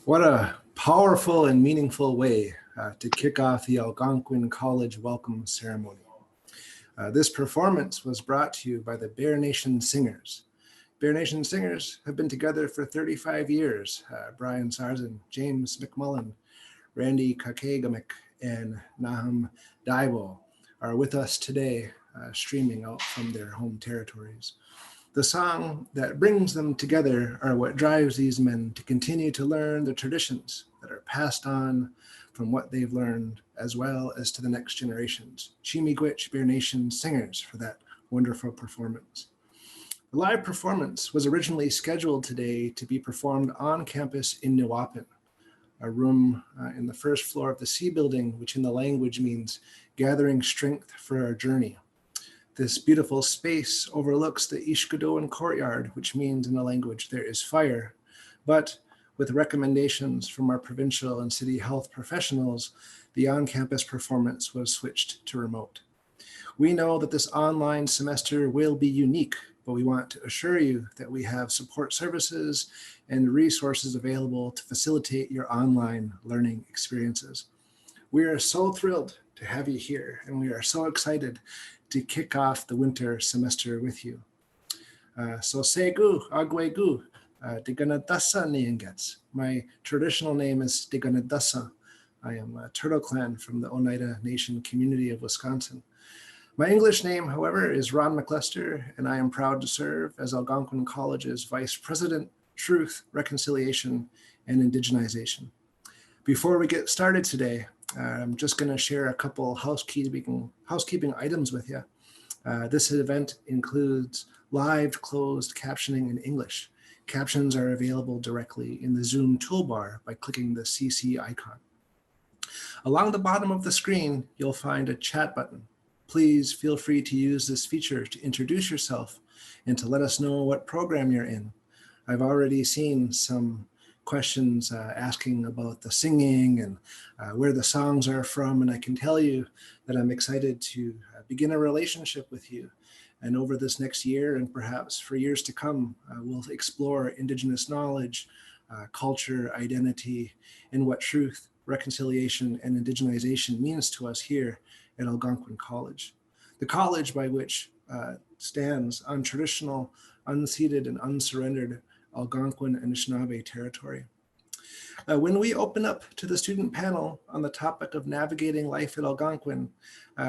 What a powerful and meaningful way to kick off the Algonquin College welcome ceremony. This performance was brought to you by the Bear Nation Singers. Bear Nation Singers have been together for 35 years. Brian Sarzan, James McMullen, Randy Kakegamick, and Nahum Daibo are with us today, streaming out from their home territories. The song that brings them together are what drives these men to continue to learn the traditions that are passed on from what they've learned, as well as to the next generations. Chi-miigwech Bear Nation Singers for that wonderful performance. The live performance was originally scheduled today to be performed on campus in Niwapan, a room in the first floor of the C building, which in the language means gathering strength for our journey. This beautiful space overlooks the Ishkadoan courtyard, which means in the language there is fire. But with recommendations from our provincial and city health professionals, the on-campus performance was switched to remote. We know that this online semester will be unique, but we want to assure you that we have support services and resources available to facilitate your online learning experiences. We are so thrilled to have you here, and we are so excited to kick off the winter semester with you. So Segu, Agwegu, Diganadasa Niangets. My traditional name is Diganadasa. I am a Turtle Clan from the Oneida Nation community of Wisconsin. My English name, however, is Ron McLester, and I am proud to serve as Algonquin College's Vice President, Truth, Reconciliation, and Indigenization. Before we get started today, I'm just going to share a couple housekeeping items with you. This event includes live closed captioning in English. Captions are available directly in the Zoom toolbar by clicking the CC icon. Along the bottom of the screen, you'll find a chat button. Please feel free to use this feature to introduce yourself and to let us know what program you're in. I've already seen some questions asking about the singing and where the songs are from. And I can tell you that I'm excited to begin a relationship with you. And over this next year, and perhaps for years to come, we'll explore Indigenous knowledge, culture, identity, and what truth, reconciliation, and indigenization means to us here at Algonquin College. The college by which stands on traditional, unceded, and unsurrendered Algonquin and Anishinaabe territory. When we open up to the student panel on the topic of navigating life at Algonquin,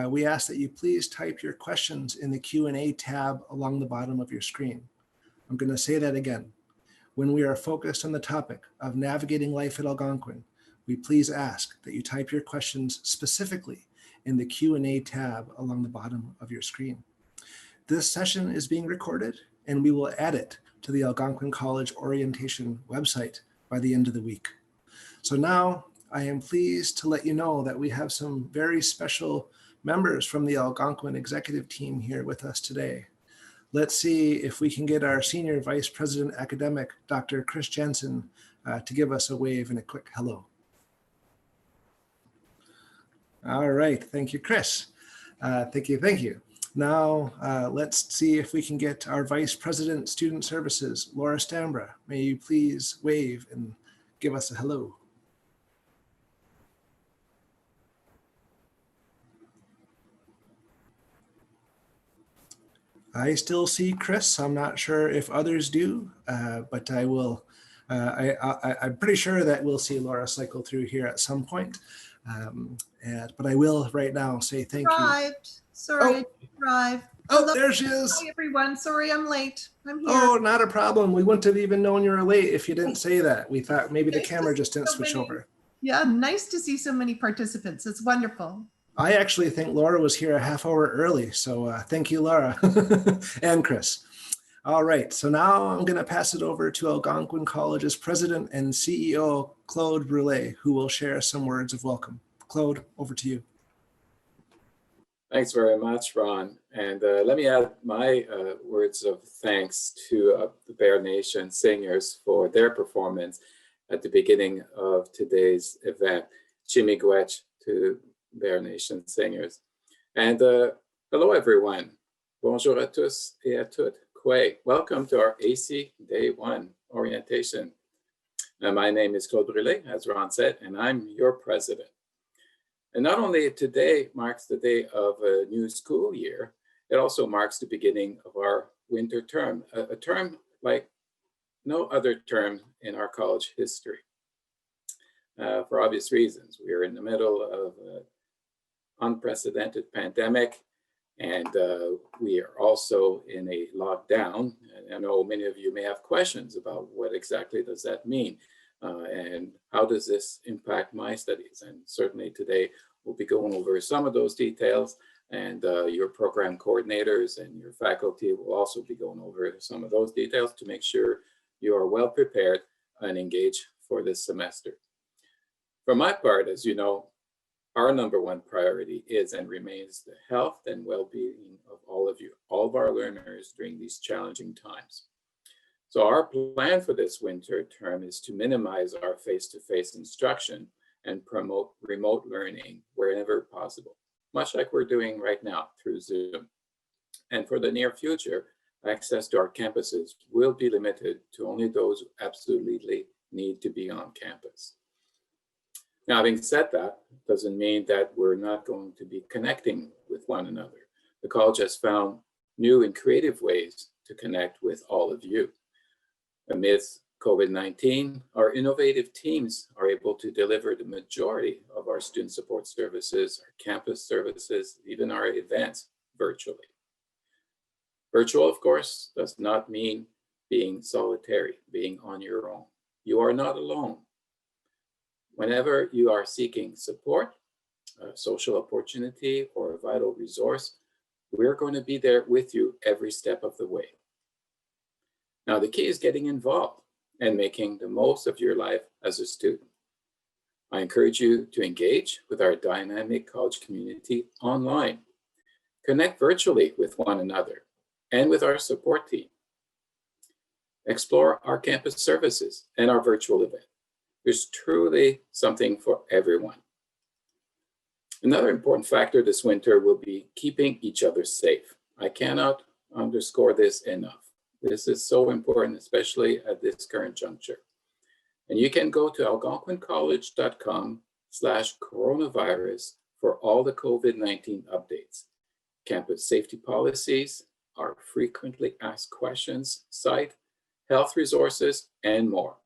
we ask that you please type your questions in the Q&A tab along the bottom of your screen. I'm going to say that again. When we are focused on the topic of navigating life at Algonquin, we please ask that you type your questions specifically in the Q&A tab along the bottom of your screen. This session is being recorded, and we will add it to the Algonquin College orientation website by the end of the week. So now I am pleased to let you know that we have some very special members from the Algonquin executive team here with us today. Let's see if we can get our Senior Vice President Academic, Dr. Chris Jensen, to give us a wave and a quick hello. All right, thank you, Chris. Thank you. Now, let's see if we can get our Vice President, Student Services, Laura Stambra. May you please wave and give us a hello. I still see Chris. I'm not sure if others do, but I will. I'm pretty sure that we'll see Laura cycle through here at some point. But I will right now say thank you. Sorry, I arrived. Oh, Hello. there she is. Hi, everyone. Sorry, I'm late. I'm here. Oh, not a problem. We wouldn't have even known you were late if you didn't say that. We thought maybe the camera just didn't switch over. Yeah, nice to see so many participants. It's wonderful. I actually think Laura was here a half hour early. So thank you, Laura and Chris. All right, so now I'm going to pass it over to Algonquin College's President and CEO, Claude Brulé, who will share some words of welcome. Claude, over to you. Thanks very much, Ron. And let me add my words of thanks to the Bear Nation singers for their performance at the beginning of today's event. Chimigwech to Bear Nation singers. And hello, everyone. Bonjour à tous et à toutes. Kwe. Welcome to our AC Day 1 orientation. My name is Claude Brulé, as Ron said, and I'm your president. And not only today marks the day of a new school year, it also marks the beginning of our winter term, a term like no other term in our college history. For obvious reasons, we are in the middle of an unprecedented pandemic, and we are also in a lockdown. I know many of you may have questions about what exactly does that mean. And how does this impact my studies? And certainly today we'll be going over some of those details, and your program coordinators and your faculty will also be going over some of those details to make sure you are well prepared and engaged for this semester. For my part, as you know, our number one priority is and remains the health and well-being of all of you, all of our learners during these challenging times. So our plan for this winter term is to minimize our face-to-face instruction and promote remote learning wherever possible, much like we're doing right now through Zoom. And for the near future, access to our campuses will be limited to only those who absolutely need to be on campus. Now, having said that, doesn't mean that we're not going to be connecting with one another. The college has found new and creative ways to connect with all of you. Amidst COVID-19, our innovative teams are able to deliver the majority of our student support services, our campus services, even our events virtually. Virtual, of course, does not mean being solitary, being on your own. You are not alone. Whenever you are seeking support, a social opportunity, or a vital resource, we're going to be there with you every step of the way. Now, the key is getting involved and making the most of your life as a student. I encourage you to engage with our dynamic college community online. Connect virtually with one another and with our support team. explore our campus services and our virtual event. There's truly something for everyone. Another important factor this winter will be keeping each other safe. I cannot underscore this enough. This is so important, especially at this current juncture. And you can go to algonquincollege.com/coronavirus for all the COVID-19 updates, campus safety policies, our frequently asked questions site, health resources, and more.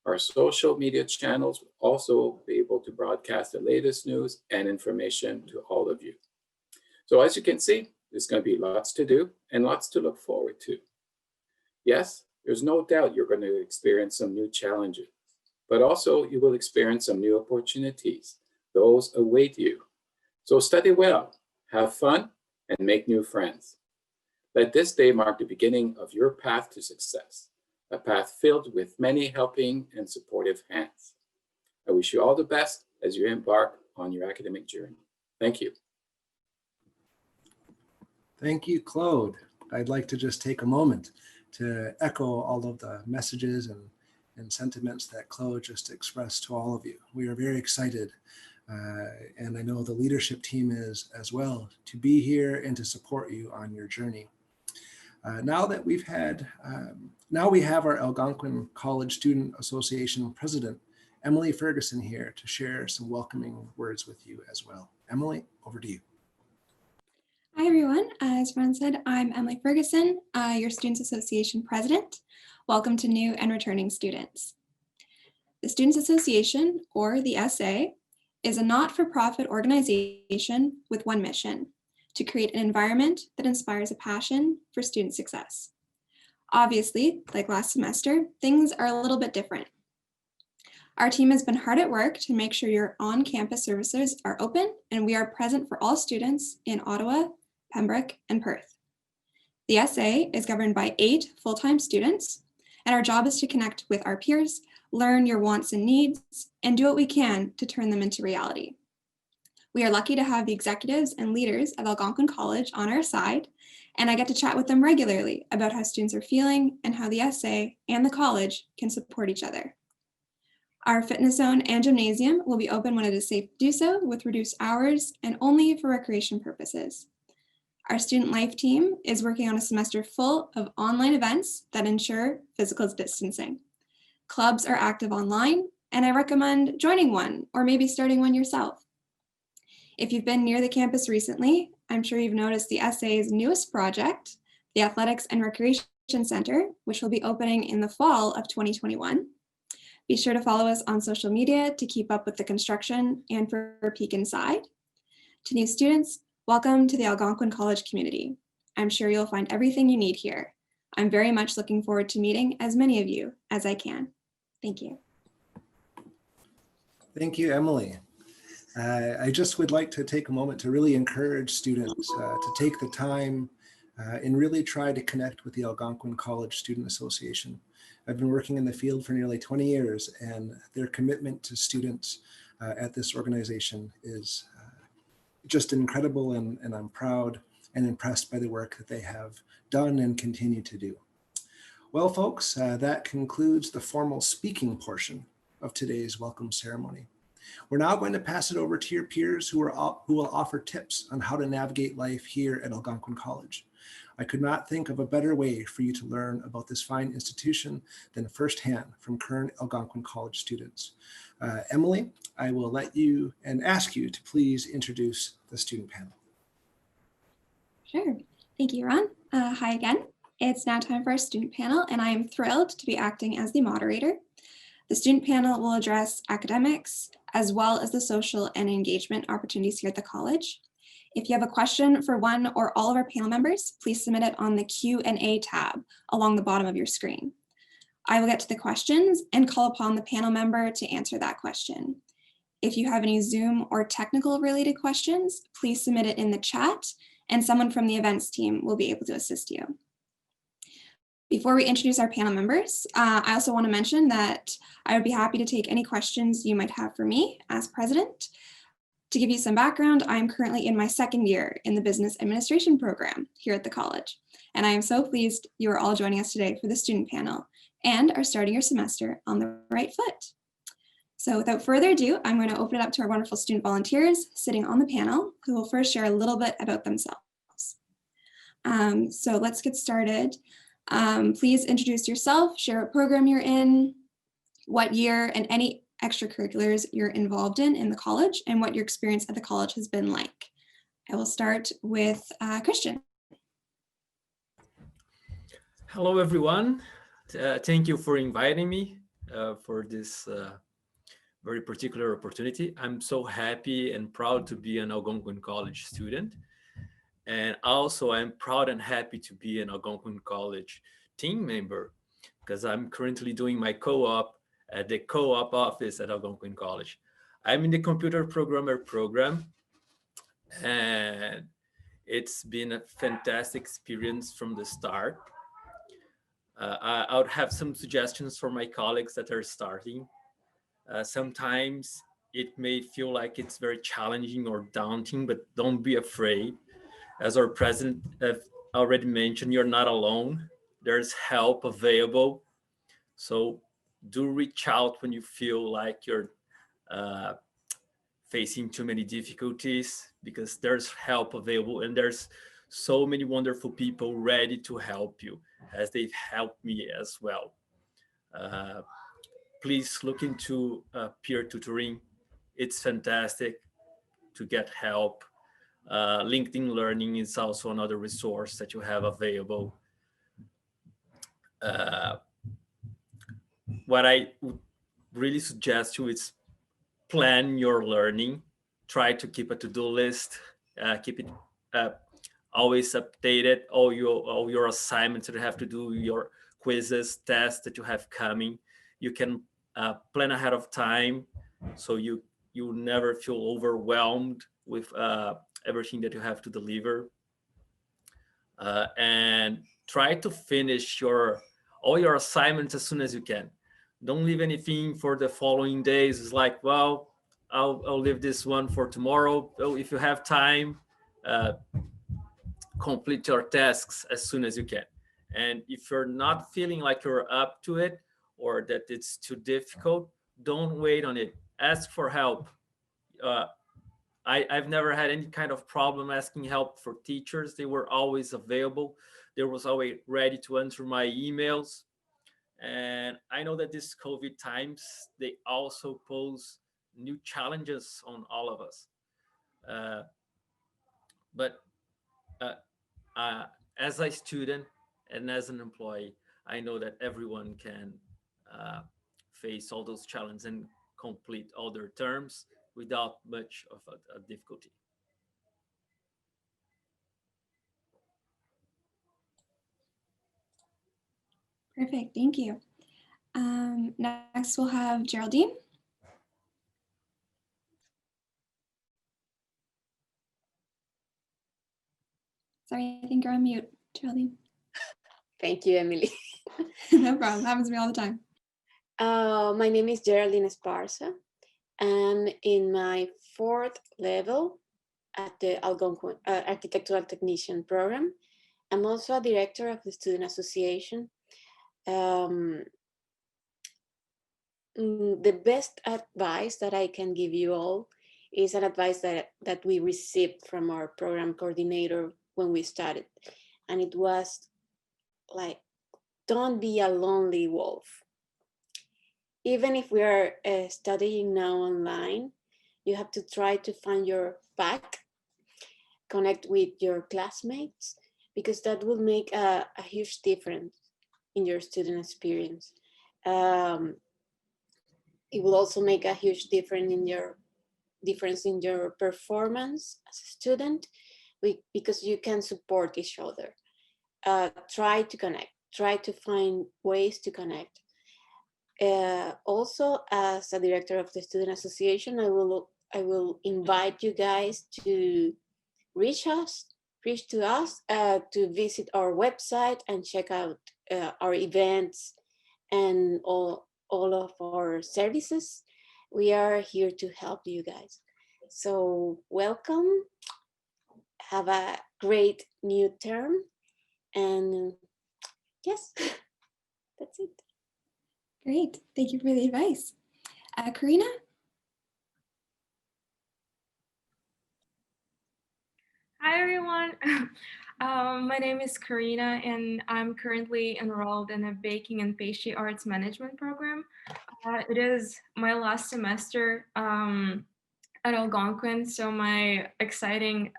Our social media channels will also be able to broadcast the latest news and information to all of you. So as you can see, there's going to be lots to do and lots to look forward to. Yes, there's no doubt you're going to experience some new challenges, but also you will experience some new opportunities. Those await you. So study well, have fun, and make new friends. Let this day mark the beginning of your path to success, a path filled with many helping and supportive hands. I wish you all the best as you embark on your academic journey. Thank you. Thank you, Claude. I'd like to just take a moment to echo all of the messages and sentiments that Claude just expressed to all of you. We are very excited, and I know the leadership team is as well, to be here and to support you on your journey. Now we have our Algonquin College Student Association President, Emily Ferguson, here to share some welcoming words with you as well. Emily, over to you. Hi, everyone. As Ron said, I'm Emily Ferguson, your Students Association President. Welcome to new and returning students. The Students Association, or the SA, is a not-for-profit organization with one mission: to create an environment that inspires a passion for student success. Obviously, like last semester, things are a little bit different. Our team has been hard at work to make sure your on-campus services are open and we are present for all students in Ottawa, Pembroke, and Perth. The SA is governed by 8 full-time students, and our job is to connect with our peers, learn your wants and needs, and do what we can to turn them into reality. We are lucky to have the executives and leaders of Algonquin College on our side, and I get to chat with them regularly about how students are feeling and how the SA and the college can support each other. Our fitness zone and gymnasium will be open when it is safe to do so, with reduced hours and only for recreation purposes. Our student life team is working on a semester full of online events that ensure physical distancing. Clubs are active online, and I recommend joining one or maybe starting one yourself. If you've been near the campus recently, I'm sure you've noticed the SA's newest project, the Athletics and Recreation Center, which will be opening in the fall of 2021. Be sure to follow us on social media to keep up with the construction and for a peek inside. To new students, welcome to the Algonquin College community. I'm sure you'll find everything you need here. I'm very much looking forward to meeting as many of you as I can. Thank you. Thank you, Emily. I just would like to take a moment to really encourage students to take the time and really try to connect with the Algonquin College Student Association. I've been working in the field for nearly 20 years, and their commitment to students at this organization is just incredible, and I'm proud and impressed by the work that they have done and continue to do. Well, folks, that concludes the formal speaking portion of today's welcome ceremony. We're now going to pass it over to your peers who will offer tips on how to navigate life here at Algonquin College. I could not think of a better way for you to learn about this fine institution than firsthand from current Algonquin College students. Emily, I will let you and ask you to please introduce the student panel. Sure. Thank you, Ron. Hi again. It's now time for our student panel, and I am thrilled to be acting as the moderator. The student panel will address academics, as well as the social and engagement opportunities here at the college. If you have a question for one or all of our panel members, please submit it on the Q&A tab along the bottom of your screen. I will get to the questions and call upon the panel member to answer that question. If you have any Zoom or technical related questions, please submit it in the chat, and someone from the events team will be able to assist you. Before we introduce our panel members, I also want to mention that I would be happy to take any questions you might have for me as president. To give you some background, I'm currently in my second year in the business administration program here at the college. And I am so pleased you are all joining us today for the student panel and are starting your semester on the right foot. So without further ado, I'm going to open it up to our wonderful student volunteers sitting on the panel, who will first share a little bit about themselves. So let's get started. Please introduce yourself, share what program you're in, what year, and any extracurriculars you're involved in the college, and what your experience at the college has been like. I will start with Christian. Hello, everyone. Thank you for inviting me for this very particular opportunity. I'm so happy and proud to be an Algonquin College student. And also I'm proud and happy to be an Algonquin College team member, because I'm currently doing my co-op at the co-op office at Algonquin College. I'm in the computer programmer program, and it's been a fantastic experience from the start. I would have some suggestions for my colleagues that are starting. Sometimes it may feel like it's very challenging or daunting, but don't be afraid. As our president already mentioned, you're not alone. There's help available. So do reach out when you feel like you're facing too many difficulties, because there's help available, and there's so many wonderful people ready to help you, as they've helped me as well. Please look into peer tutoring. It's fantastic to get help. LinkedIn Learning is also another resource that you have available. What I would really suggest you is plan your learning. Try to keep a to-do list. Keep it always updated. All your assignments that you have to do, your quizzes, tests that you have coming. You can plan ahead of time, so you never feel overwhelmed with everything that you have to deliver. And try to finish all your assignments as soon as you can. Don't leave anything for the following days. It's like, well, I'll leave this one for tomorrow. So if you have time, complete your tasks as soon as you can. And if you're not feeling like you're up to it, or that it's too difficult, don't wait on it. Ask for help. I've never had any kind of problem asking help for teachers. They were always available. They was always ready to answer my emails. And I know that these COVID times, they also pose new challenges on all of us. But as a student and as an employee, I know that everyone can face all those challenges and complete all their terms without much of a difficulty. Perfect, thank you. Next we'll have Geraldine. Sorry, I think you're on mute, Geraldine. Thank you, Emily. No problem, happens to me all the time. My name is Geraldine Esparza. I'm in my 4th level at the Algonquin Architectural Technician program. I'm also a director of the Student Association. The best advice that I can give you all is an advice that we received from our program coordinator when we started. And it was like, don't be a lonely wolf. Even if we are studying now online, you have to try to find your pack, connect with your classmates, because that will make a huge difference in your student experience. It will also make a huge difference in your performance as a student, because you can support each other. Try to connect, try to find ways to connect. Also, as a director of the Student Association, I will invite you guys to reach to us, to visit our website and check out our events and all of our services. We are here to help you guys. So welcome, have a great new term, and yes, that's it. Great. Thank you for the advice. Karina? Hi, everyone. My name is Karina, and I'm currently enrolled in a baking and pastry arts management program. It is my last semester at Algonquin, so my exciting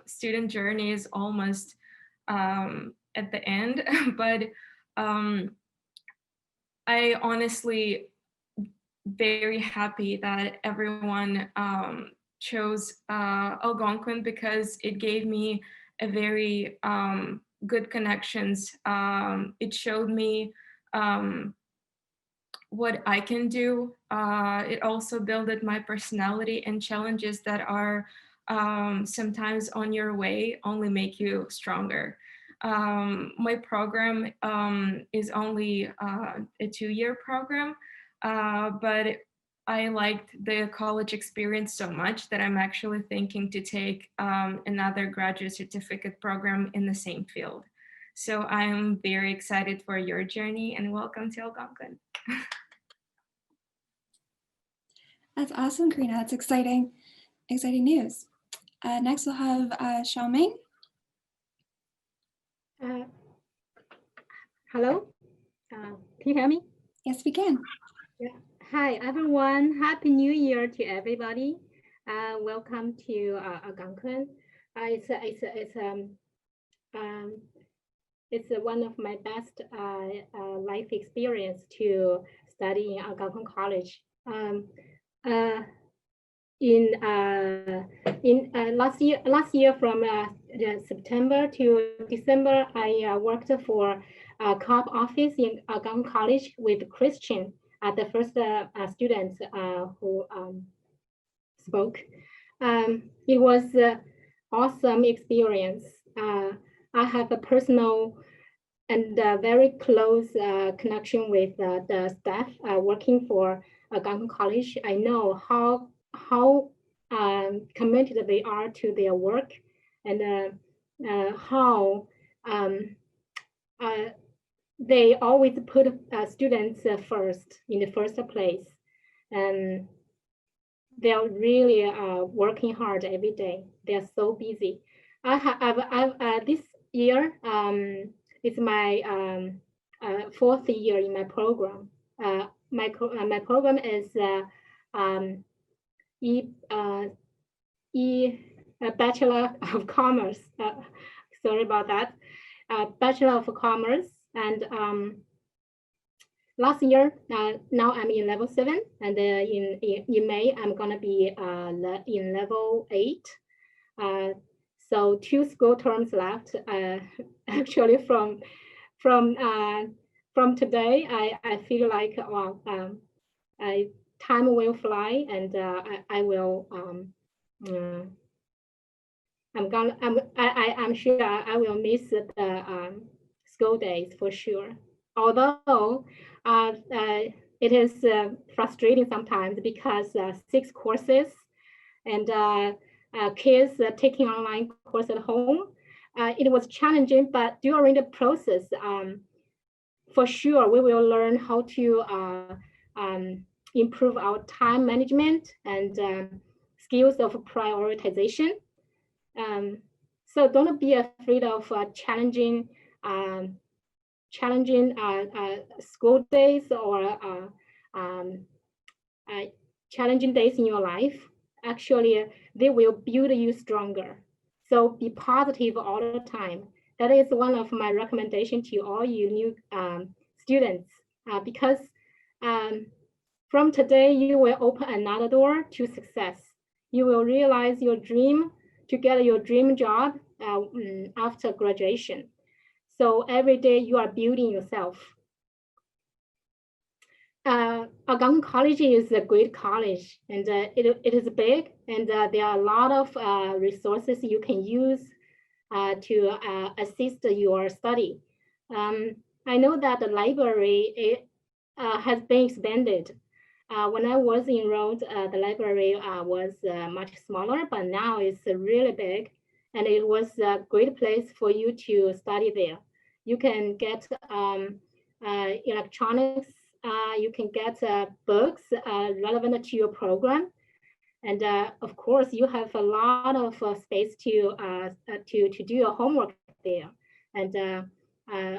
student journey is almost at the end. But I honestly very happy that everyone chose Algonquin because it gave me a very good connections. It showed me what I can do. It also builded my personality, and challenges that are sometimes on your way only make you stronger. My program is only a 2-year program, but I liked the college experience so much that I'm actually thinking to take another graduate certificate program in the same field. So I'm very excited for your journey, and welcome to Algonquin. That's awesome, Karina. That's exciting news. Next, we'll have Xiaoming. Hello, can you hear me? Yes, we can. Yeah. Hi, everyone. Happy New Year to everybody. Welcome to Algonquin. It's one of my best life experience to study in Algonquin College. Last year from September to December, I worked for a co-op office in Algonquin College with Christian, the first students who spoke. It was an awesome experience. I have a personal and very close connection with the staff working for Algonquin College. I know how committed they are to their work, and how they always put students first in the first place. And they're really working hard every day. They're so busy. This year, it's my 4th year in my program. My program is Bachelor of Commerce. Sorry about that. Bachelor of Commerce. And last year, now I'm in level 7, and in May I'm gonna be in level 8. So 2 school terms left. Actually, from today, I feel like time will fly, and I will. I'm sure I will miss the school days for sure. Although it is frustrating sometimes because 6 courses and kids taking online course at home. It was challenging, but during the process, for sure, we will learn how to improve our time management and skills of prioritization. So don't be afraid of challenging school days or challenging days in your life. Actually, they will build you stronger. So be positive all the time. That is one of my recommendations to all you new students, because from today, you will open another door to success. You will realize your dream to get your dream job after graduation. So every day you are building yourself. Algonquin College is a great college, and it is big, and there are a lot of resources you can use to assist your study. I know that the library has been expanded, When I was enrolled, the library was much smaller, but now it's really big, and it was a great place for you to study there. You can get electronics, you can get books relevant to your program, and of course, you have a lot of space to do your homework there, and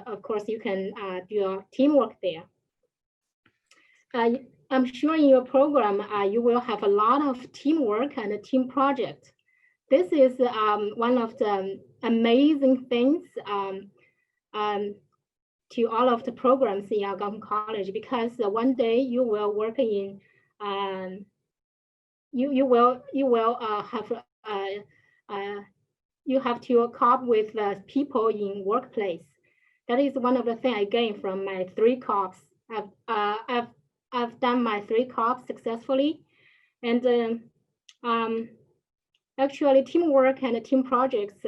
of course, you can do your teamwork there. I'm sure in your program, you will have a lot of teamwork and a team project. This is one of the amazing things to all of the programs in Algonquin College, because one day you will work in, you have to cope with people in workplace. That is one of the things I gained from my 3 co-ops. I've done my 3 co-ops successfully, and actually teamwork and team projects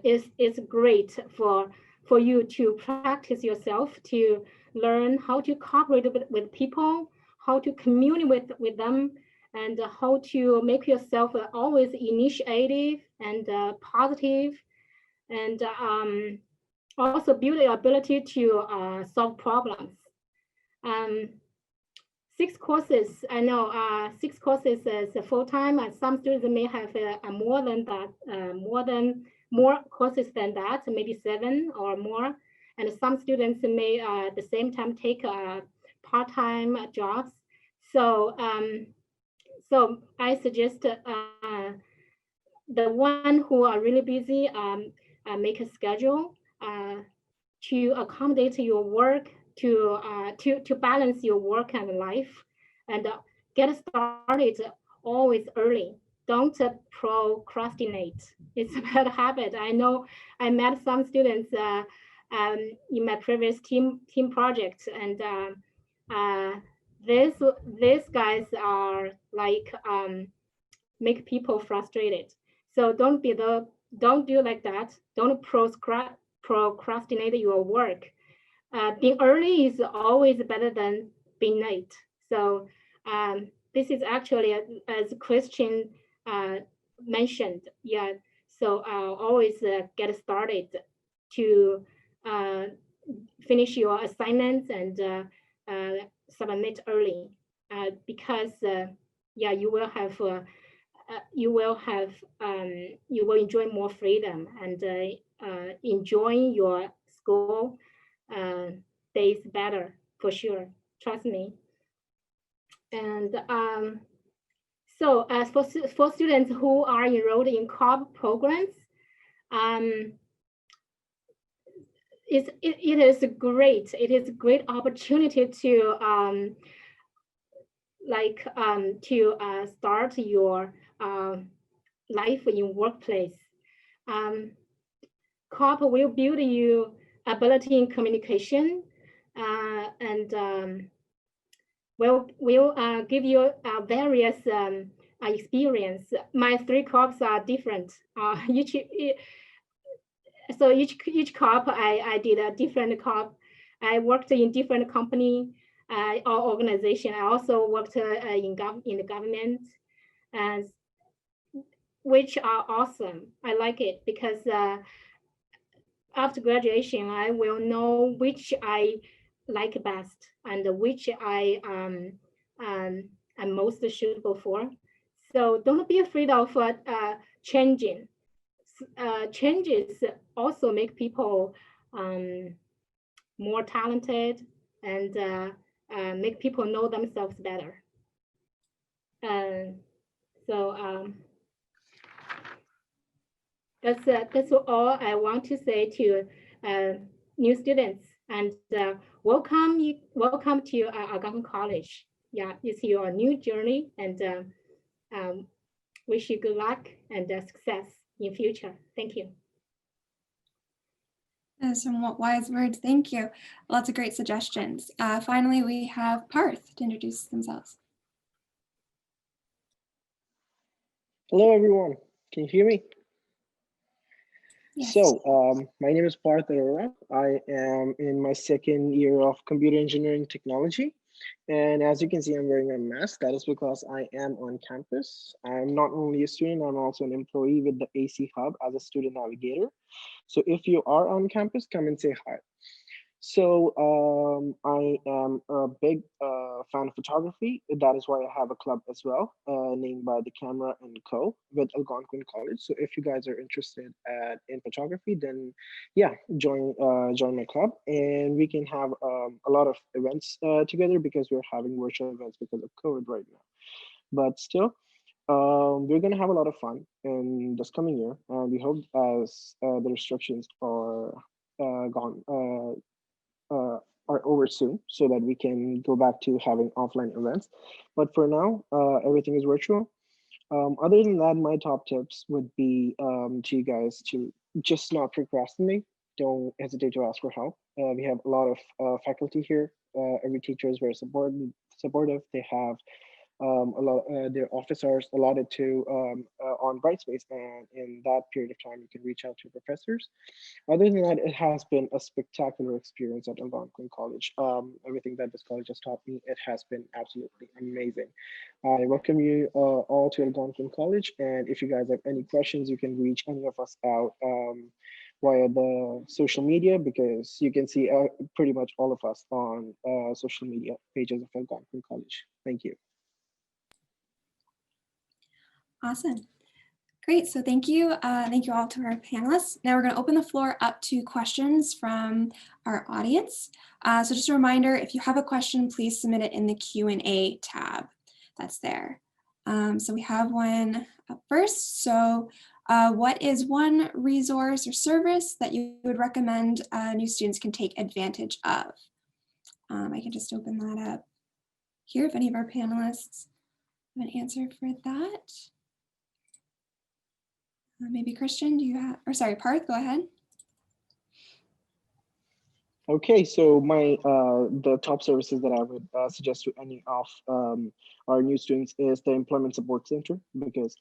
is great for you to practice yourself, to learn how to cooperate with people, how to communicate with them, and how to make yourself always initiative and positive, and also build the ability to solve problems. 6 courses, I know 6 courses is full-time, and some students may have more than that, more courses than that, maybe 7 or more. And some students may at the same time take part-time jobs. So, so I suggest the one who are really busy, make a schedule to accommodate your work, to balance your work and life, and get started always early. Don't procrastinate. It's a bad habit. I know I met some students in my previous team project, and these guys are like make people frustrated. So don't do like that. Don't procrastinate your work. Being early is always better than being late. So this is actually, as Christian mentioned, yeah. So always get started to finish your assignments and submit early, because yeah, you will enjoy more freedom and enjoying your school days better, for sure. Trust me. And so as for students who are enrolled in co-op programs, it is great. It is a great opportunity to start your life in workplace. Co-op will build you ability in communication, and will give you various experience. My 3 co-ops are different. So each co-op I did a different co-op. I worked in different company or organization. I also worked in the government, and which are awesome. I like it because after graduation, I will know which I like best and which I am most suitable for. So don't be afraid of changing. Changes also make people more talented and make people know themselves better. So that's all I want to say to new students, and welcome to Algonquin College. Yeah, it's your new journey, and wish you good luck and success in future. Thank you. Some wise words. Thank you. Lots of great suggestions. Finally, we have Parth to introduce themselves. Hello, everyone. Can you hear me? Yes. So my name is Parth Arora. I am in my 2nd year of computer engineering technology. And as you can see, I'm wearing a mask. That is because I am on campus. I'm not only a student, I'm also an employee with the AC Hub as a student navigator. So if you are on campus, come and say hi. So I am a big fan of photography. That is why I have a club as well, named by the Camera and Co. with Algonquin College. So if you guys are interested in photography, then yeah, join my club, and we can have a lot of events together because we're having virtual events because of COVID right now. But still, we're gonna have a lot of fun in this coming year, and we hope as the restrictions are gone. Are over soon so that we can go back to having offline events. But for now, everything is virtual. Other than that, my top tips would be to you guys to just not procrastinate. Don't hesitate to ask for help. We have a lot of faculty here. Every teacher is very supportive. They have a lot their office hours allotted to on Brightspace, and in that period of time, you can reach out to professors. Other than that, it has been a spectacular experience at Algonquin College. Everything that this college has taught me, it has been absolutely amazing. I welcome you all to Algonquin College, and if you guys have any questions, you can reach any of us out via the social media, because you can see pretty much all of us on social media pages of Algonquin College. Thank you. Awesome. Great. So thank you. Thank you all to our panelists. Now we're going to open the floor up to questions from our audience. So just a reminder, if you have a question, please submit it in the Q&A tab that's there. So we have one up first. So what is one resource or service that you would recommend new students can take advantage of? I can just open that up here if any of our panelists have an answer for that. Maybe Christian, do you have, or sorry, Parth, go ahead. Okay, so my the top services that I would suggest to any of our new students is the Employment Support Center, because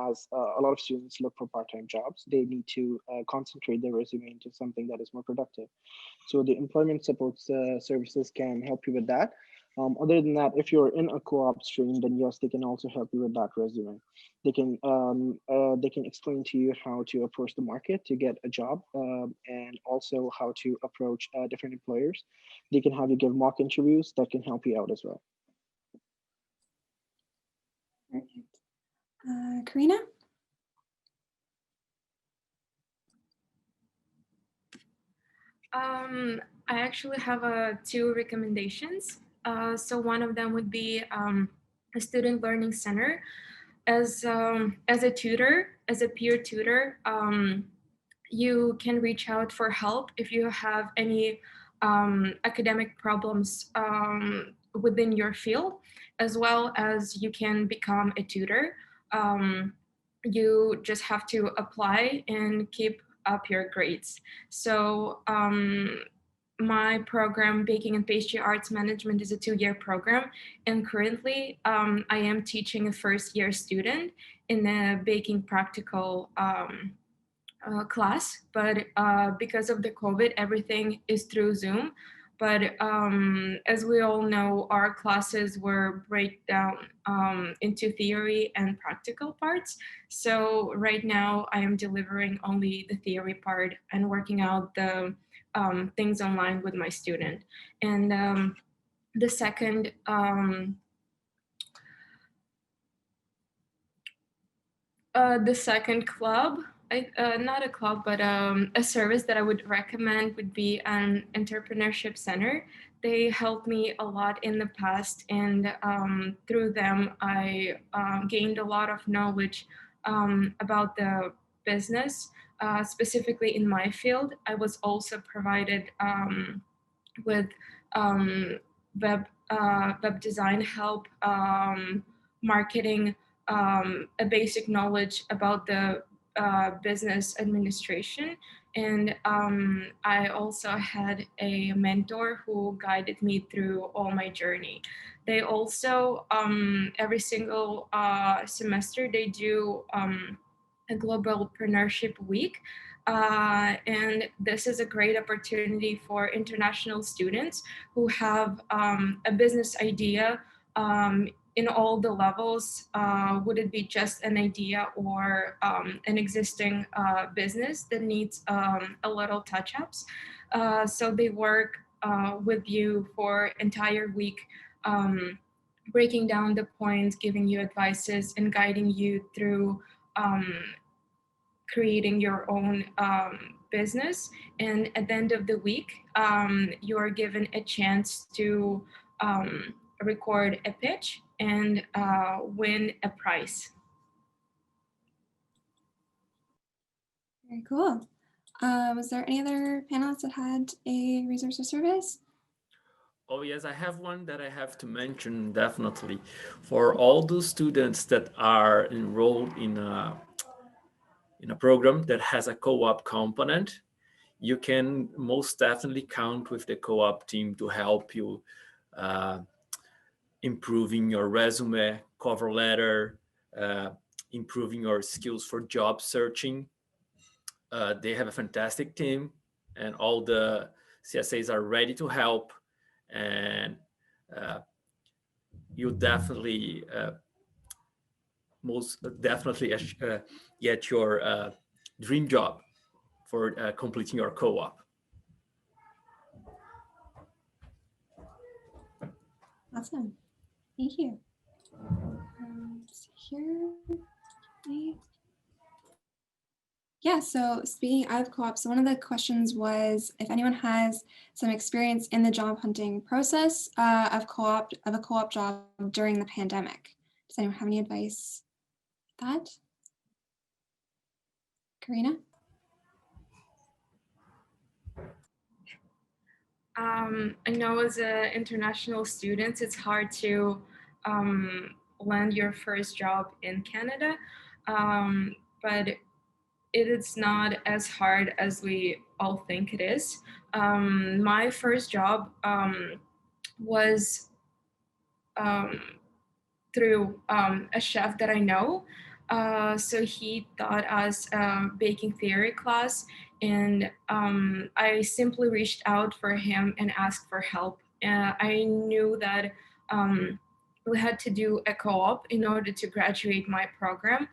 as a lot of students look for part-time jobs, they need to concentrate their resume into something that is more productive. So the Employment Support Services can help you with that. Other than that, if you're in a co-op stream, then yes, they can also help you with that resume. They can explain to you how to approach the market to get a job, and also how to approach different employers. They can have you give mock interviews that can help you out as well. Perfect. Karina? I actually have two recommendations. So one of them would be a student learning center. As a tutor, as a peer tutor, you can reach out for help if you have any academic problems within your field, as well as you can become a tutor. You just have to apply and keep up your grades. So my program, Baking and Pastry Arts Management, is a 2-year program. And currently I am teaching a first-year student in a baking practical class. But because of the COVID, everything is through Zoom. But as we all know, our classes were breakdown into theory and practical parts. So right now I am delivering only the theory part and working out the things online with my student. And the second club, not a club, but a service that I would recommend would be an entrepreneurship center. They helped me a lot in the past, and through them, I gained a lot of knowledge about the business, specifically in my field. I was also provided with web design help, marketing, a basic knowledge about the business administration. And I also had a mentor who guided me through all my journey. They also, every single semester, they do a global entrepreneurship week. And this is a great opportunity for international students who have a business idea in all the levels. Would it be just an idea or an existing business that needs a little touch-ups? So they work with you for entire week, breaking down the points, giving you advices, and guiding you through creating your own business. And at the end of the week, you are given a chance to record a pitch and win a prize. Very cool. Was there any other panelists that had a resource or service? Oh yes, I have one that I have to mention definitely. For all those students that are enrolled in a program that has a co-op component, you can most definitely count with the co-op team to help you improving your resume, cover letter, improving your skills for job searching. They have a fantastic team, and all the CSAs are ready to help, and you definitely most definitely get your dream job for completing your co-op. Awesome. Thank you. Here. Yeah, so speaking of co-ops, so one of the questions was if anyone has some experience in the job hunting process of a co-op job during the pandemic. Does anyone have any advice on that? Karina? I know as an international student, it's hard to land your first job in Canada, but it is not as hard as we all think it is. My first job was through a chef that I know. So he taught us a baking theory class, and I simply reached out for him and asked for help. I knew that we had to do a co-op in order to graduate my program,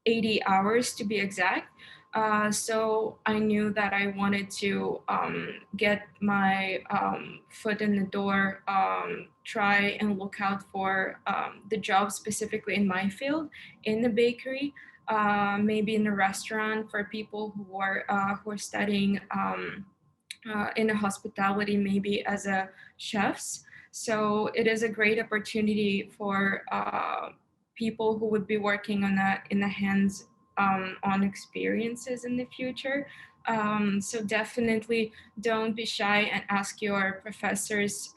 80 hours to be exact. So I knew that I wanted to get my foot in the door, try and look out for the job specifically in my field, in the bakery, maybe in a restaurant for people who are studying in a hospitality, maybe as a chefs. So it is a great opportunity for people who would be working on that in the hands on experiences in the future. So definitely don't be shy and ask your professors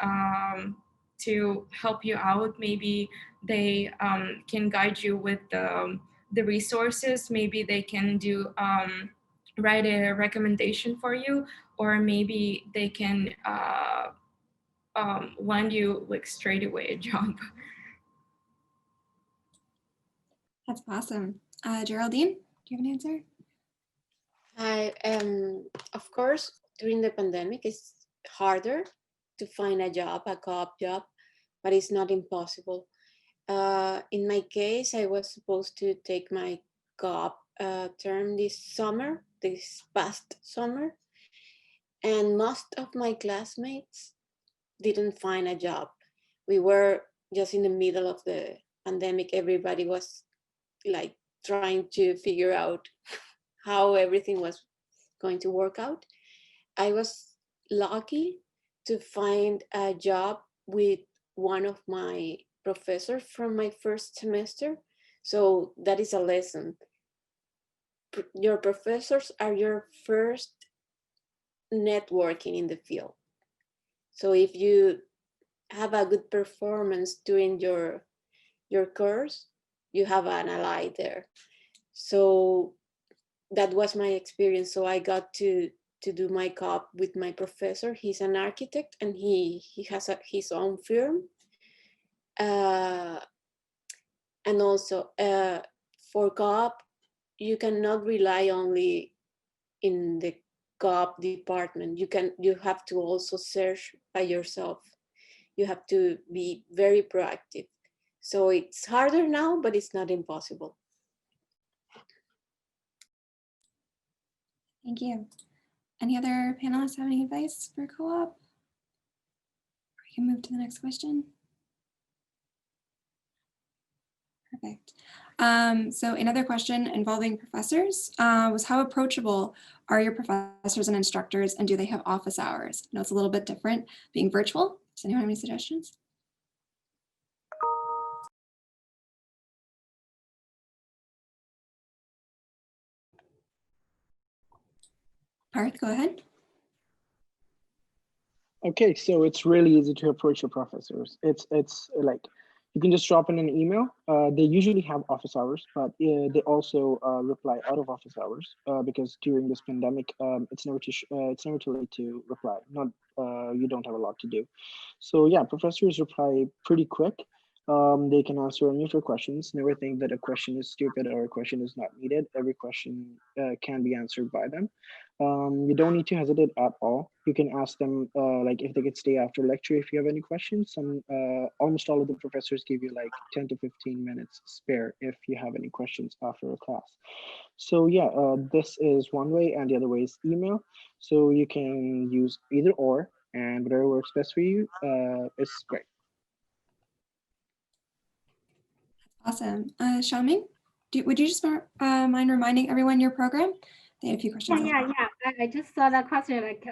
to help you out. Maybe they can guide you with the resources. Maybe they can do write a recommendation for you, or maybe they can land you like straight away a job. That's awesome. Geraldine, do you have an answer? Of course, during the pandemic, it's harder to find a job, a co-op job, but it's not impossible. In my case, I was supposed to take my co-op term this past summer, and most of my classmates didn't find a job. We were just in the middle of the pandemic. Everybody was like trying to figure out how everything was going to work out. I was lucky to find a job with one of my professors from my first semester. So that is a lesson. Your professors are your first networking in the field. So if you have a good performance during your course, you have an ally there. So that was my experience. So I got to do my co-op with my professor. He's an architect, and he has his own firm. And also for co-op, you cannot rely only in the COP department. You have to also search by yourself. You have to be very proactive. So it's harder now, but it's not impossible. Thank you. Any other panelists have any advice for co-op? We can move to the next question. Perfect. So another question involving professors was, how approachable are your professors and instructors, and do they have office hours? I know it's a little bit different being virtual. Does anyone have any suggestions? Parth, go ahead. Okay, so it's really easy to approach your professors. It's like, you can just drop in an email. They usually have office hours, but they also reply out of office hours because during this pandemic, it's never too late to reply. Not you don't have a lot to do. So yeah, professors reply pretty quick. They can answer any of your questions. Never think that a question is stupid or a question is not needed. Every question can be answered by them. You don't need to hesitate at all. You can ask them like if they could stay after lecture if you have any questions. Almost all of the professors give you like 10 to 15 minutes spare if you have any questions after a class. So yeah, this is one way, and the other way is email. So you can use either or, and whatever works best for you is great. Awesome. Xiaoming, would you just mind reminding everyone your program? They had a few questions. Yeah. I just saw that question. Like,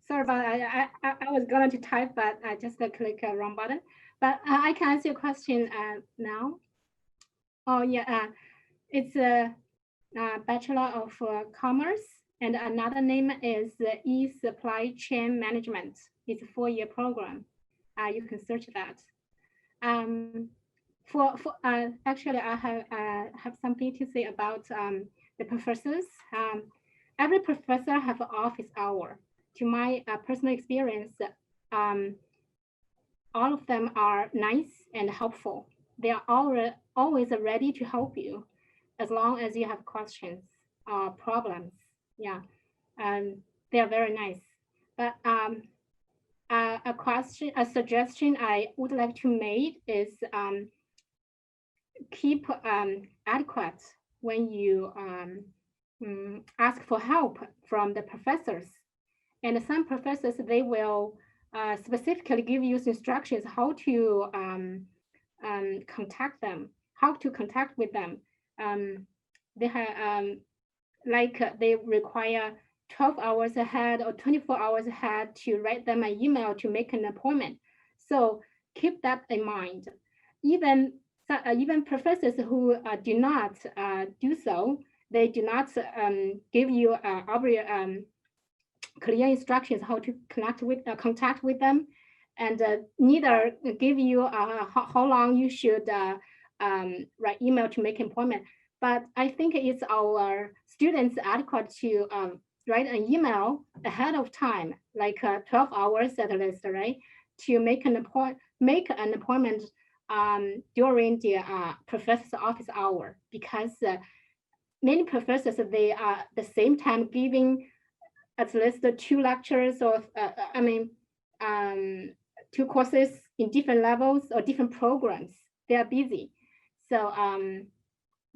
sorry about that. I was going to type, but I just clicked the wrong button. But I can answer your question now. Oh yeah, it's a Bachelor of Commerce, and another name is E-Supply Chain Management. It's a 4-year program. You can search that. Actually, I have something to say about the professors. Every professor have an office hour. To my personal experience, all of them are nice and helpful. They are always ready to help you as long as you have questions or problems. Yeah, they are very nice. But a suggestion I would like to make is keep adequate when you ask for help from the professors. And some professors, they will specifically give you instructions how to contact them, how to contact with them. They have they require 12 hours ahead or 24 hours ahead to write them an email to make an appointment. So keep that in mind. Even professors who do not do so, they do not give you clear instructions how to contact with them, and neither give you how long you should write email to make an appointment. But I think it's our students adequate to write an email ahead of time, like 12 hours at least, right? To make an appointment during the professor's office hour, because many professors, they are at the same time giving at least 2 lectures or 2 courses in different levels or different programs. They are busy. So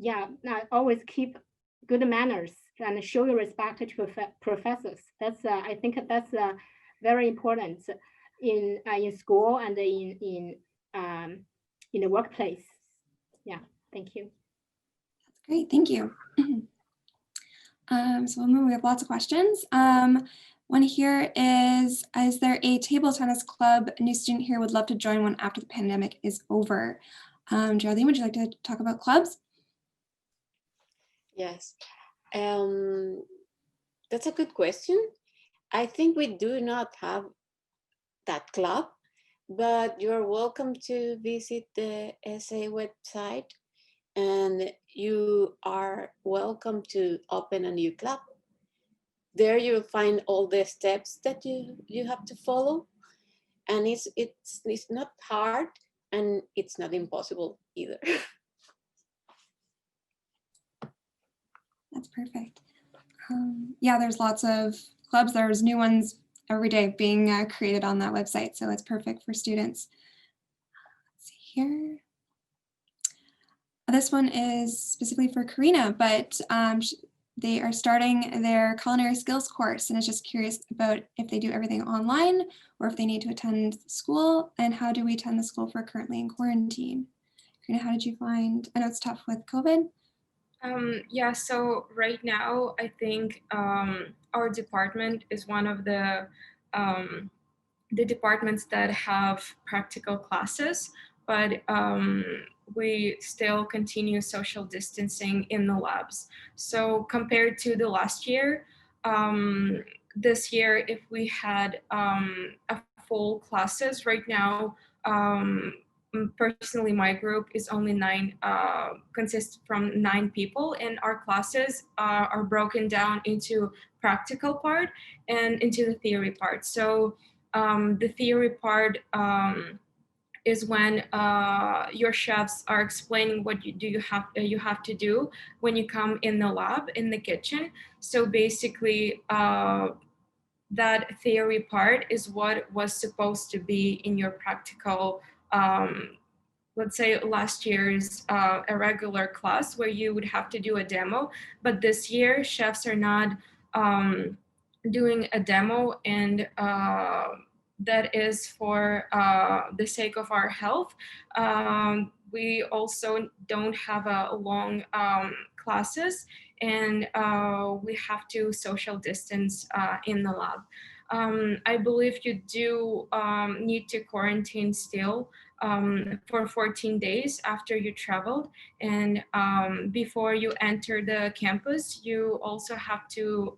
yeah, always keep good manners and show your respect to professors. That's I think that's very important in school and in the workplace. Yeah, thank you. That's great, thank you. So we have lots of questions. One here is there a table tennis club? A new student here would love to join one after the pandemic is over. Geraldine, would you like to talk about clubs? Yes, that's a good question. I think we do not have that club, but you're welcome to visit the SA website, and you are welcome to open a new club. There you'll find all the steps that you have to follow, and it's not hard and it's not impossible either. That's perfect. Yeah, there's lots of clubs. There's new ones every day being created on that website. So it's perfect for students. Let's see here. This one is specifically for Karina, but they are starting their culinary skills course and is just curious about if they do everything online or if they need to attend school, and how do we attend the school for currently in quarantine? Karina, how did you find, I know it's tough with COVID. Yeah, so right now, I think our department is one of the departments that have practical classes, but we still continue social distancing in the labs. So compared to the last year, this year, if we had a full classes right now, personally, my group is only consists from 9 people, and our classes are broken down into practical part and into the theory part. So the theory part is when your chefs are explaining what you have to do when you come in the lab, in the kitchen. So basically, that theory part is what was supposed to be in your practical, let's say last year's a regular class where you would have to do a demo. But this year, chefs are not doing a demo, and that is for the sake of our health. We also don't have a long classes, and we have to social distance in the lab. I believe you do need to quarantine still for 14 days after you traveled, and before you enter the campus, you also have to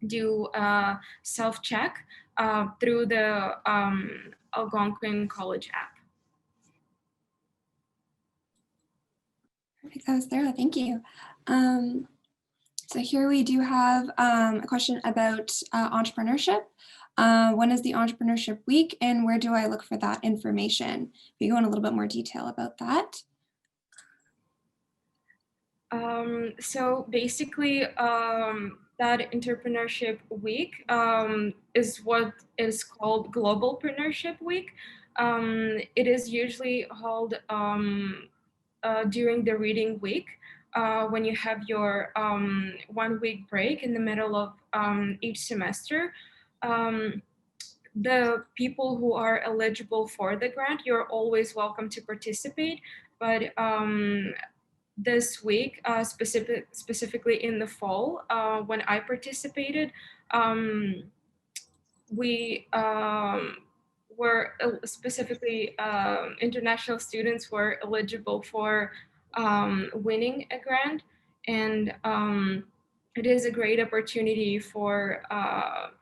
do a self-check through the Algonquin College app. Perfect, that was thorough, thank you. So here we do have a question about entrepreneurship. When is the Entrepreneurship Week, and where do I look for that information? If you go in a little bit more detail about that. So basically, that Entrepreneurship Week is what is called Globalpreneurship Week. It is usually held during the reading week, when you have your 1 week break in the middle of each semester. The people who are eligible for the grant, you're always welcome to participate, but this week, specifically in the fall, when I participated, we were specifically international students were eligible for winning a grant, and it is a great opportunity for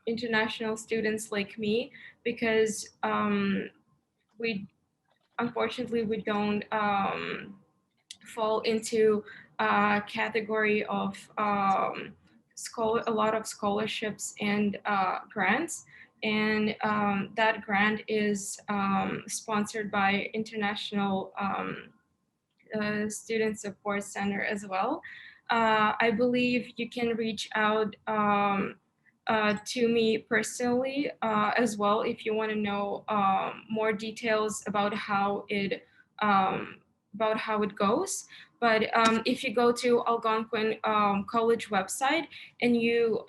international students like me, because unfortunately we don't fall into a category of a lot of scholarships and grants, and that grant is sponsored by International Student Support Center as well. I believe you can reach out to me personally as well if you want to know more details about how it goes. But if you go to Algonquin College website and you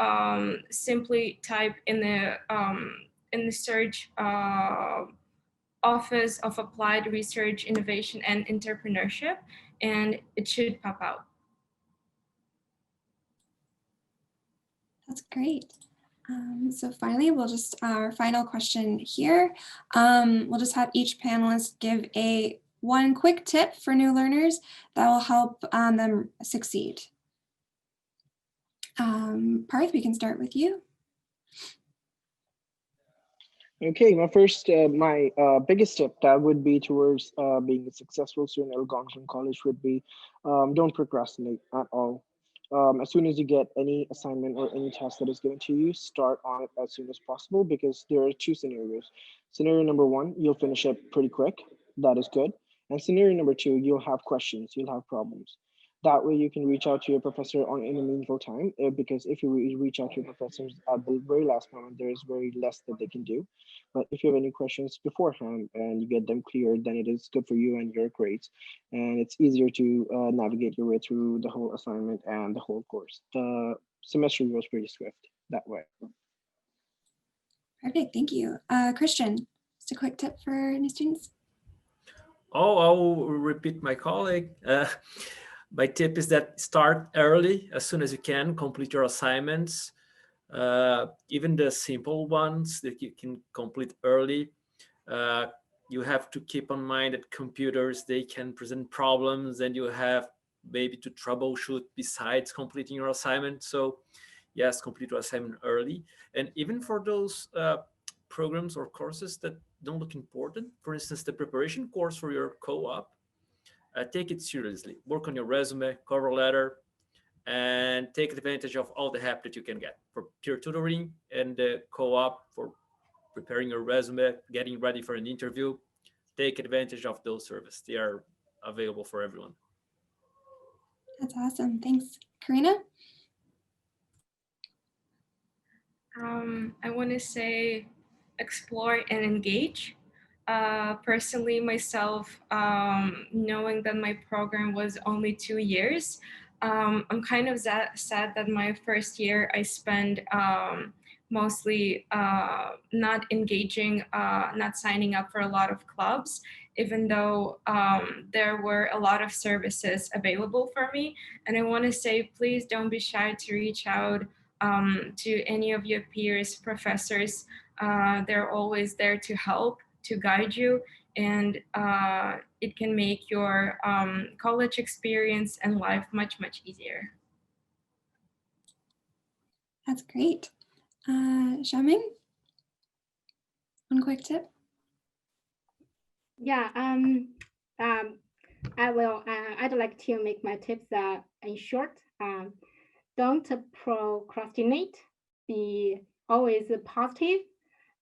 simply type in the search Office of Applied Research, Innovation, and Entrepreneurship, and it should pop out. That's great. So finally, we'll just, our final question here. We'll just have each panelist give one quick tip for new learners that will help them succeed. Parth, we can start with you. Okay, my biggest tip that would be towards being a successful student at Algonquin College would be don't procrastinate at all. As soon as you get any assignment or any task that is given to you, start on it as soon as possible, because there are 2 scenarios. Scenario number 1, you'll finish it pretty quick. That is good. And scenario number 2, you'll have questions, you'll have problems. That way you can reach out to your professor in a meaningful time, because if you reach out to your professors at the very last moment, there is very less that they can do. But if you have any questions beforehand and you get them cleared, then it is good for you and your grades. And it's easier to navigate your way through the whole assignment and the whole course. The semester goes pretty swift that way. Perfect, thank you. Christian, just a quick tip for new students. Oh, I'll repeat my colleague. My tip is that start early, as soon as you can, complete your assignments, even the simple ones that you can complete early. You have to keep in mind that computers, they can present problems and you have maybe to troubleshoot besides completing your assignment. So yes, complete your assignment early. And even for those programs or courses that don't look important, for instance, the preparation course for your co-op, take it seriously. Work on your resume, cover letter, and take advantage of all the help that you can get for peer tutoring and the co-op for preparing your resume, getting ready for an interview. Take advantage of those services. They are available for everyone. That's awesome, thanks. Karina? I want to say explore and engage. Personally, myself, knowing that my program was only 2 years, I'm kind of sad that my first year I spent mostly not engaging, not signing up for a lot of clubs, even though there were a lot of services available for me. And I want to say, please don't be shy to reach out to any of your peers, professors. They're always there to help, to guide you, and it can make your college experience and life much, much easier. That's great. Xiaoming, one quick tip? Yeah, I'd like to make my tips in short. Don't procrastinate, be always positive,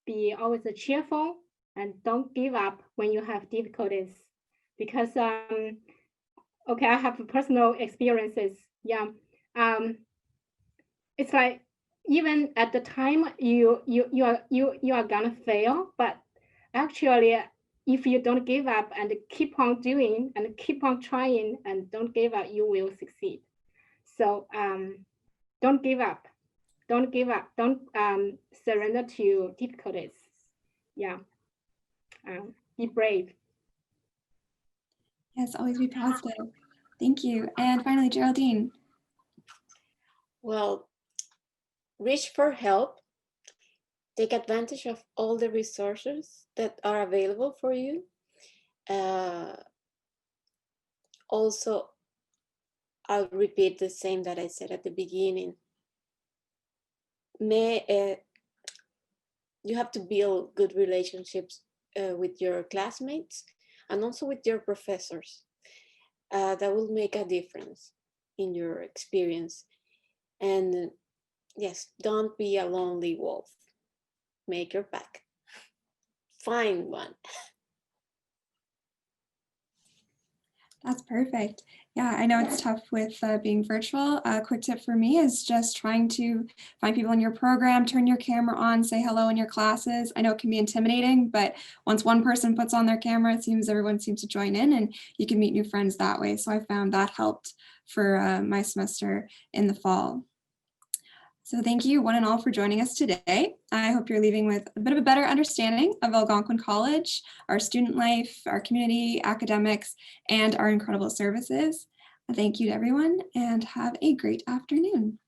be always cheerful, and don't give up when you have difficulties. Because, okay, I have personal experiences. Yeah, it's like even at the time you are gonna fail, but actually, if you don't give up and keep on doing and keep on trying and don't give up, you will succeed. So don't give up. Don't give up. Don't surrender to difficulties. Yeah. Be brave. Yes, always be positive. Thank you. And finally, Geraldine. Well, reach for help. Take advantage of all the resources that are available for you. Also, I'll repeat the same that I said at the beginning. You have to build good relationships with your classmates and also with your professors. That will make a difference in your experience. And yes, don't be a lonely wolf. Make your pack. Find one. That's perfect. Yeah, I know it's tough with being virtual. A quick tip for me is just trying to find people in your program, turn your camera on, say hello in your classes. I know it can be intimidating, but once one person puts on their camera, it seems everyone seems to join in and you can meet new friends that way. So I found that helped for my semester in the fall. So thank you one and all for joining us today. I hope you're leaving with a bit of a better understanding of Algonquin College, our student life, our community, academics, and our incredible services. Thank you to everyone and have a great afternoon.